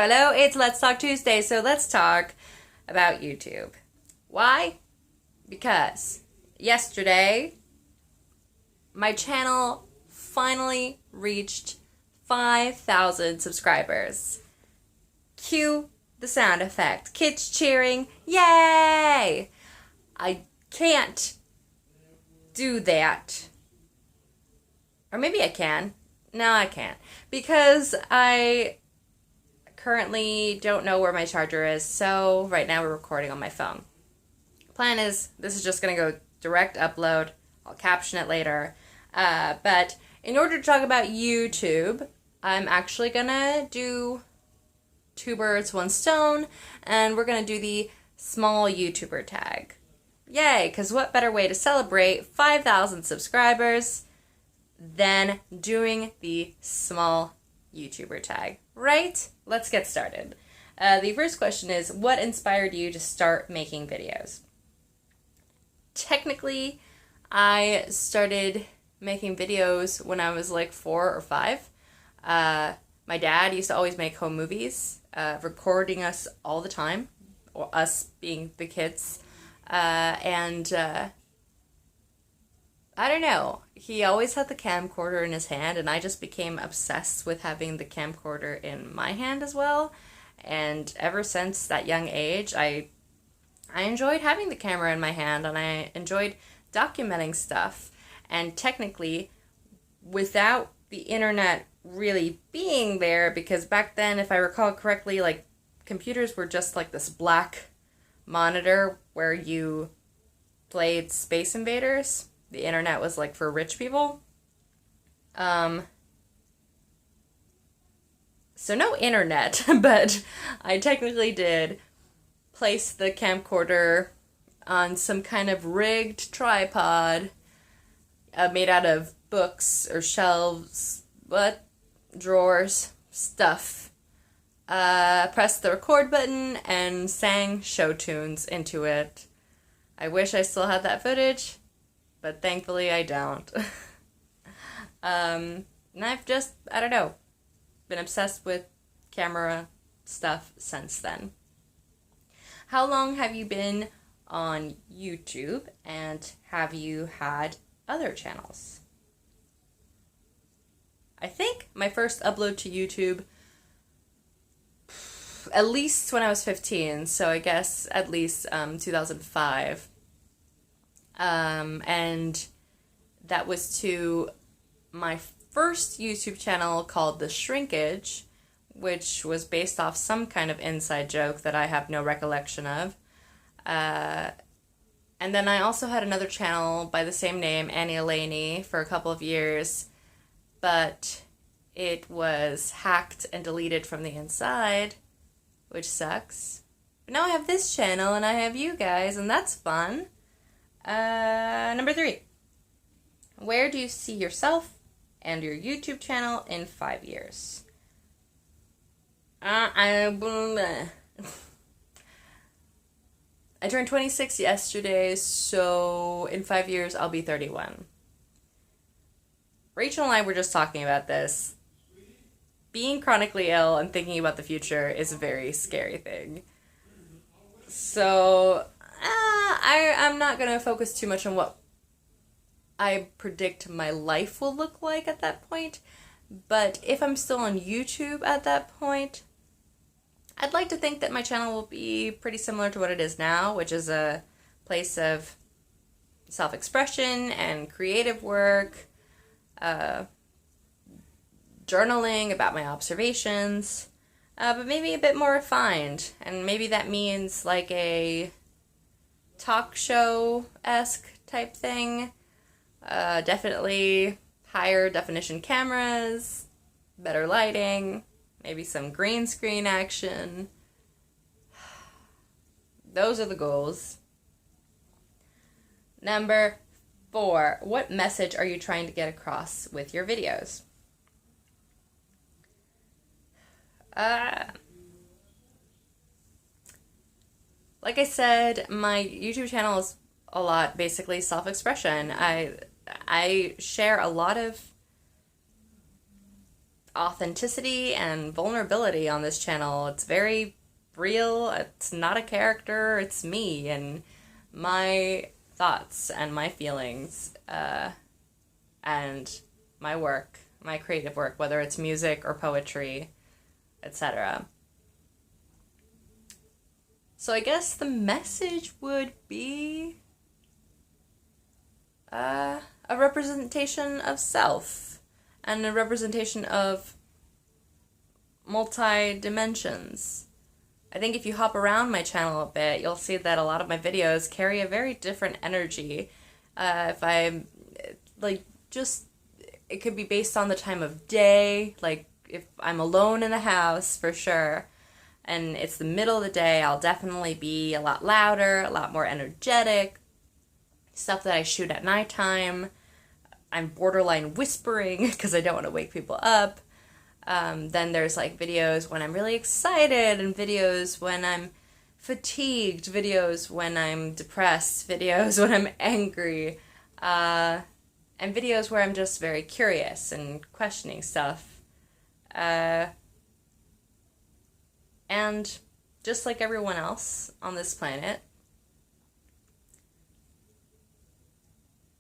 hello, it's Let's Talk Tuesday, so let's talk about YouTube. Why? Because yesterday, my channel finally reached 5,000 subscribers. Cue the sound effect. Kids cheering, yay! I can't do that. Or maybe I can. No, I can't. Because I currently don't know where my charger is, so right now we're recording on my phone. Plan is, this is just going to go direct upload. I'll caption it later. But in order to talk about YouTube, I'm actually going to do two birds, one stone, and we're going to do the small YouTuber tag. Yay, because what better way to celebrate 5,000 subscribers than doing the small YouTuber tag, right? Let's get started. The first question is, what inspired you to start making videos? Technically, I started making videos when I was like 4 or 5. My dad used to always make home movies, recording us all the time, or us being the kids, and I don't know. He always had the camcorder in his hand, and I just became obsessed with having the camcorder in my hand as well. And ever since that young age, I enjoyed having the camera in my hand, and I enjoyed documenting stuff. And technically, without the internet really being there, because back then, if I recall correctly, like, computers were just like this black monitor where you played Space Invaders. The internet was like for rich people. So no internet, but I technically did place the camcorder on some kind of rigged tripod made out of books or shelves, drawers, stuff. Pressed the record button and sang show tunes into it. I wish I still had that footage, but thankfully I don't. And I've just, I don't know, been obsessed with camera stuff since then. How long have you been on YouTube, and have you had other channels? I think my first upload to YouTube, at least when I was 15, so I guess at least 2005. And that was to my first YouTube channel called The Shrinkage, which was based off some kind of inside joke that I have no recollection of. And then I also had another channel by the same name, Annie Elaney, for a couple of years, but it was hacked and deleted from the inside, which sucks. But now I have this channel and I have you guys, and that's fun. Number 3. Where do you see yourself and your YouTube channel in 5 years? I turned 26 yesterday, so in 5 years I'll be 31. Rachel and I were just talking about this. Being chronically ill and thinking about the future is a very scary thing. So I'm not going to focus too much on what I predict my life will look like at that point. But if I'm still on YouTube at that point, I'd like to think that my channel will be pretty similar to what it is now, which is a place of self-expression and creative work, journaling about my observations, but maybe a bit more refined. And maybe that means like a talk show-esque type thing. Definitely higher definition cameras, better lighting, maybe some green screen action. Those are the goals. Number 4, what message are you trying to get across with your videos? Like I said, my YouTube channel is a lot basically self-expression. I share a lot of authenticity and vulnerability on this channel. It's very real. It's not a character. It's me and my thoughts and my feelings and my work, my creative work, whether it's music or poetry, etc. So I guess the message would be a representation of self and a representation of multi-dimensions. I think if you hop around my channel a bit, you'll see that a lot of my videos carry a very different energy. If I'm, like, just, it could be based on the time of day, like, if I'm alone in the house, for sure, and it's the middle of the day, I'll definitely be a lot louder, a lot more energetic. Stuff that I shoot at nighttime, I'm borderline whispering because I don't want to wake people up. Then there's like videos when I'm really excited, and videos when I'm fatigued, videos when I'm depressed, videos when I'm angry, and videos where I'm just very curious and questioning stuff. And just like everyone else on this planet,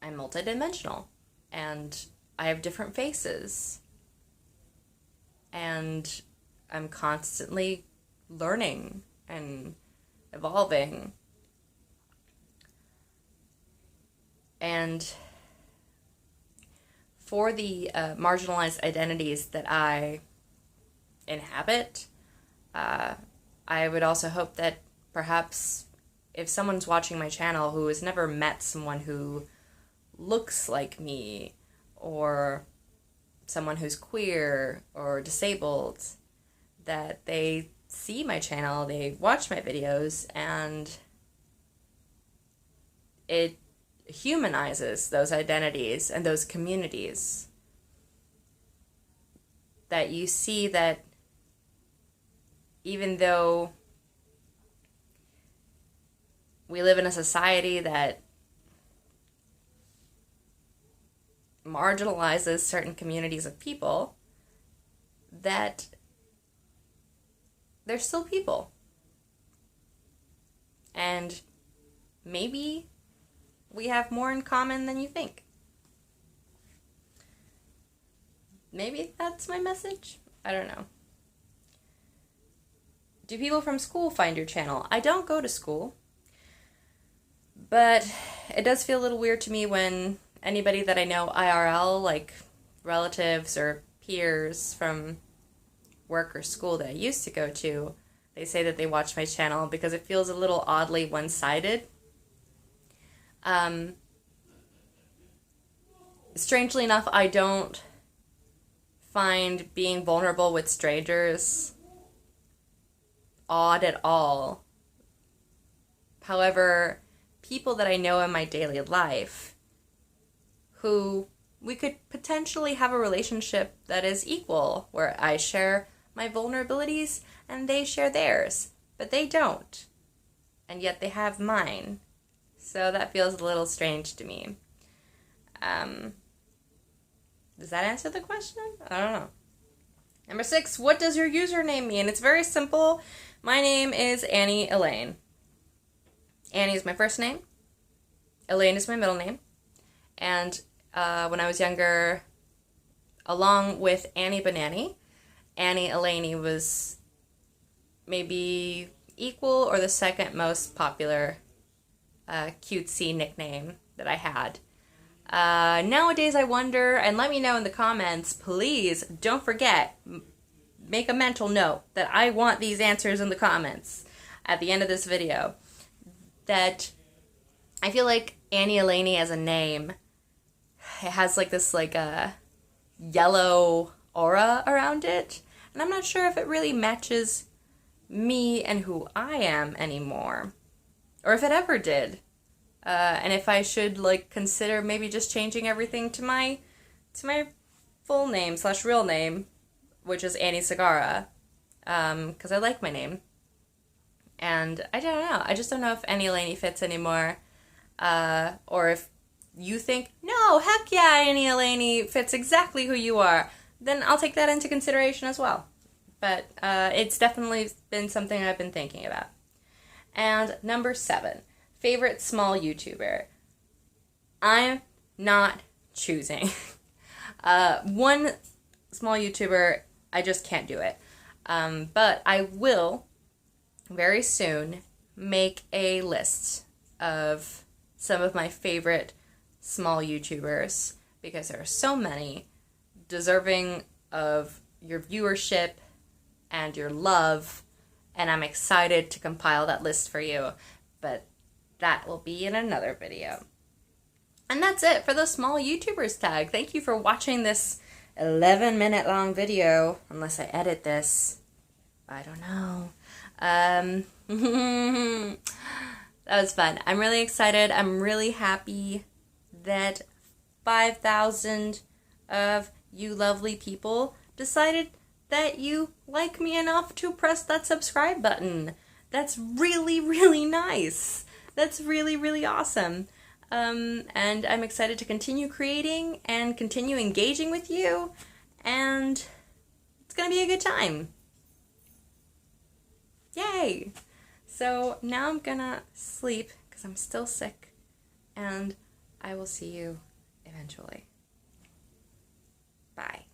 I'm multidimensional, and I have different faces, and I'm constantly learning and evolving. And for the marginalized identities that I inhabit, I would also hope that perhaps if someone's watching my channel who has never met someone who looks like me, or someone who's queer or disabled, that they see my channel, they watch my videos, and it humanizes those identities and those communities. That you see that even though we live in a society that marginalizes certain communities of people, that they're still people. And maybe we have more in common than you think. Maybe that's my message? I don't know. Do people from school find your channel? I don't go to school, but it does feel a little weird to me when anybody that I know IRL, like relatives or peers from work or school that I used to go to, they say that they watch my channel, because it feels a little oddly one-sided. Strangely enough, I don't find being vulnerable with strangers odd at all. However, people that I know in my daily life who we could potentially have a relationship that is equal, where I share my vulnerabilities and they share theirs, but they don't, and yet they have mine. So that feels a little strange to me. Does that answer the question? I don't know. Number 6, what does your username mean? It's very simple. My name is Annie Elaine. Annie is my first name. Elaine is my middle name. And when I was younger, along with Annie Banani, Annie Elaine was maybe equal or the second most popular cutesy nickname that I had. Nowadays I wonder, and let me know in the comments, please don't forget, make a mental note that I want these answers in the comments at the end of this video, that I feel like Annie Elaine as a name, it has like this like a yellow aura around it, and I'm not sure if it really matches me and who I am anymore, or if it ever did. And if I should like consider maybe just changing everything to my full name / real name, which is Annie Sagara, because I like my name. And I don't know. I just don't know if Annie Elaine fits anymore, or if you think, no, heck yeah, Annie Elaine fits exactly who you are. then I'll take that into consideration as well. But it's definitely been something I've been thinking about. And number 7, favorite small YouTuber. I'm not choosing. One small YouTuber, I just can't do it. But I will very soon make a list of some of my favorite small YouTubers, because there are so many deserving of your viewership and your love, and I'm excited to compile that list for you, but that will be in another video. And that's it for the small YouTubers tag. Thank you for watching this 11-minute long video, unless I edit this. I don't know. That was fun. I'm really excited. I'm really happy that 5,000 of you lovely people decided that you like me enough to press that subscribe button. That's really, really nice. That's really, really awesome. And I'm excited to continue creating and continue engaging with you, and it's gonna be a good time. Yay! So now I'm gonna sleep because I'm still sick, and I will see you eventually. Bye.